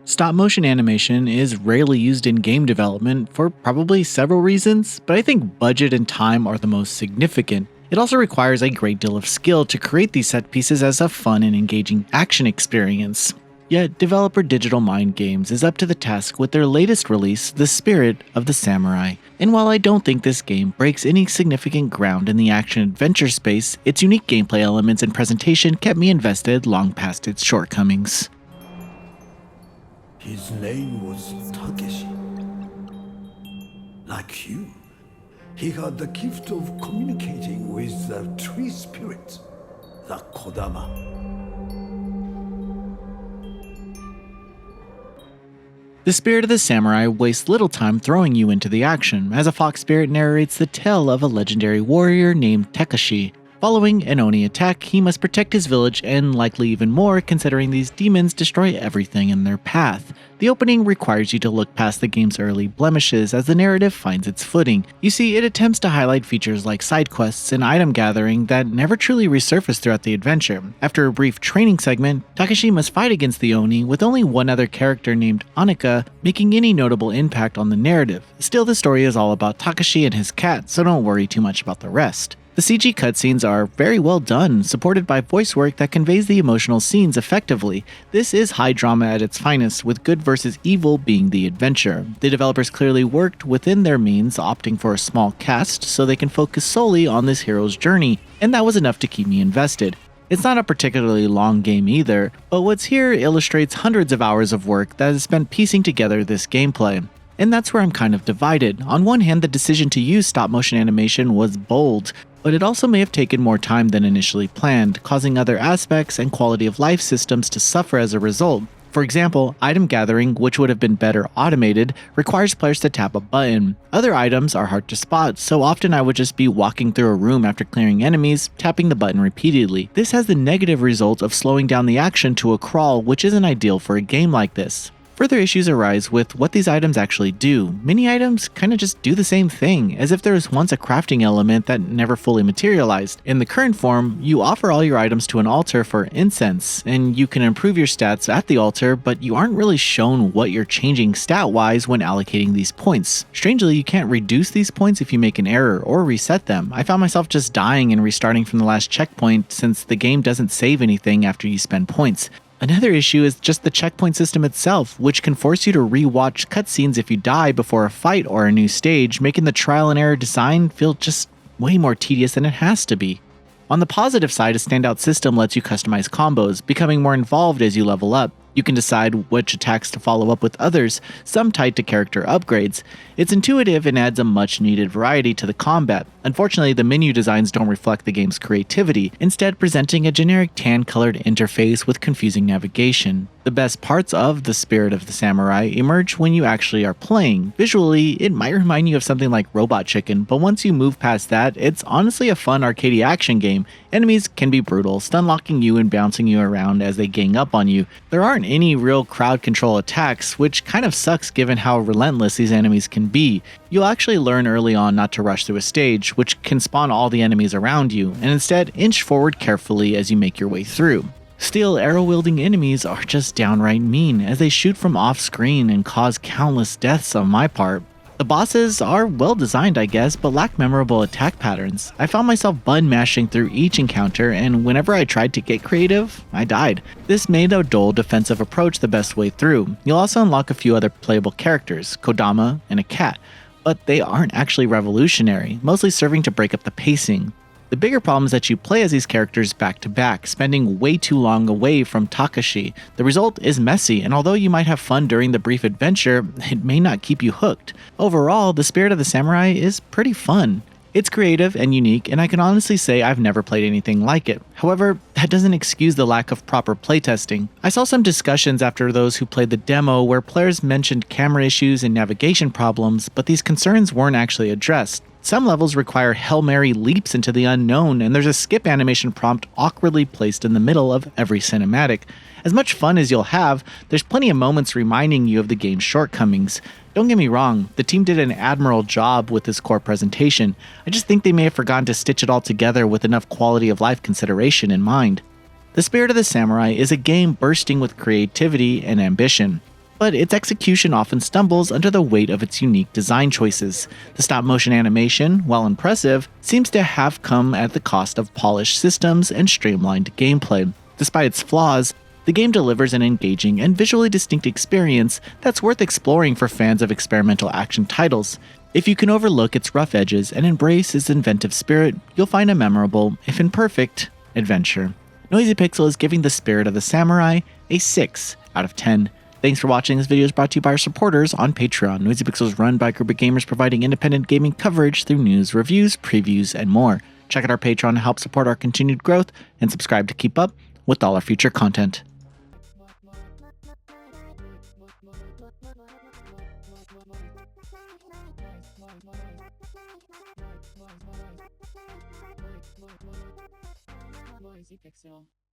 Stop motion animation is rarely used in game development for probably several reasons, but I think budget and time are the most significant. It also requires a great deal of skill to create these set pieces as a fun and engaging action experience. Yet, developer Digital Mind Games is up to the task with their latest release, The Spirit of the Samurai. And while I don't think this game breaks any significant ground in the action-adventure space, its unique gameplay elements and presentation kept me invested long past its shortcomings. His name was Takeshi. Like you, he had the gift of communicating with the tree spirit, the Kodama. The Spirit of the Samurai wastes little time throwing you into the action, as a fox spirit narrates the tale of a legendary warrior named Takeshi. Following an Oni attack, he must protect his village and likely even more considering these demons destroy everything in their path. The opening requires you to look past the game's early blemishes as the narrative finds its footing. You see, it attempts to highlight features like side quests and item gathering that never truly resurface throughout the adventure. After a brief training segment, Takeshi must fight against the Oni with only one other character named Anika making any notable impact on the narrative. Still, the story is all about Takeshi and his cat, so don't worry too much about the rest. The CG cutscenes are very well done, supported by voice work that conveys the emotional scenes effectively. This is high drama at its finest, with good versus evil being the adventure. The developers clearly worked within their means, opting for a small cast so they can focus solely on this hero's journey, and that was enough to keep me invested. It's not a particularly long game either, but what's here illustrates hundreds of hours of work that is spent piecing together this gameplay. And that's where I'm kind of divided. On one hand, the decision to use stop-motion animation was bold, but it also may have taken more time than initially planned, causing other aspects and quality of life systems to suffer as a result. For example, item gathering, which would have been better automated, requires players to tap a button. Other items are hard to spot, so often I would just be walking through a room after clearing enemies, tapping the button repeatedly. This has the negative result of slowing down the action to a crawl, which isn't ideal for a game like this. Further issues arise with what these items actually do. Many items kinda just do the same thing, as if there was once a crafting element that never fully materialized. In the current form, you offer all your items to an altar for incense, and you can improve your stats at the altar, but you aren't really shown what you're changing stat-wise when allocating these points. Strangely, you can't reduce these points if you make an error or reset them. I found myself just dying and restarting from the last checkpoint since the game doesn't save anything after you spend points. Another issue is just the checkpoint system itself, which can force you to re-watch cutscenes if you die before a fight or a new stage, making the trial and error design feel just way more tedious than it has to be. On the positive side, a standout system lets you customize combos, becoming more involved as you level up. You can decide which attacks to follow up with others, some tied to character upgrades. It's intuitive and adds a much needed variety to the combat. Unfortunately, the menu designs don't reflect the game's creativity, instead presenting a generic tan-colored interface with confusing navigation. The best parts of The Spirit of the Samurai emerge when you actually are playing. Visually, it might remind you of something like Robot Chicken, but once you move past that, it's honestly a fun arcade action game. Enemies can be brutal, stun-locking you and bouncing you around as they gang up on you. There aren't any real crowd control attacks, which kind of sucks given how relentless these enemies can be. You'll actually learn early on not to rush through a stage, which can spawn all the enemies around you, and instead inch forward carefully as you make your way through. Still, arrow-wielding enemies are just downright mean, as they shoot from off-screen and cause countless deaths on my part. The bosses are well designed, I guess, but lack memorable attack patterns. I found myself button mashing through each encounter, and whenever I tried to get creative, I died. This made a dull defensive approach the best way through. You'll also unlock a few other playable characters, Kodama and a cat, but they aren't actually revolutionary, mostly serving to break up the pacing. The bigger problem is that you play as these characters back to back, spending way too long away from Takeshi. The result is messy, and although you might have fun during the brief adventure, it may not keep you hooked. Overall, The Spirit of the Samurai is pretty fun. It's creative and unique, and I can honestly say I've never played anything like it. However, that doesn't excuse the lack of proper playtesting. I saw some discussions after those who played the demo where players mentioned camera issues and navigation problems, but these concerns weren't actually addressed. Some levels require Hail Mary leaps into the unknown, and there's a skip animation prompt awkwardly placed in the middle of every cinematic. As much fun as you'll have, there's plenty of moments reminding you of the game's shortcomings. Don't get me wrong, the team did an admirable job with this core presentation. I just think they may have forgotten to stitch it all together with enough quality of life consideration in mind. The Spirit of the Samurai is a game bursting with creativity and ambition. but its execution often stumbles under the weight of its unique design choices. The stop-motion animation, while impressive, seems to have come at the cost of polished systems and streamlined gameplay. Despite its flaws, the game delivers an engaging and visually distinct experience that's worth exploring for fans of experimental action titles. If you can overlook its rough edges and embrace its inventive spirit, you'll find a memorable, if imperfect, adventure. Noisy Pixel is giving The Spirit of the Samurai a 6 out of 10. Thanks for watching. This video is brought to you by our supporters on Patreon. Noisy Pixel is run by a group of gamers providing independent gaming coverage through news, reviews, previews, and more. Check out our Patreon to help support our continued growth, and subscribe to keep up with all our future content. Noisy Pixel.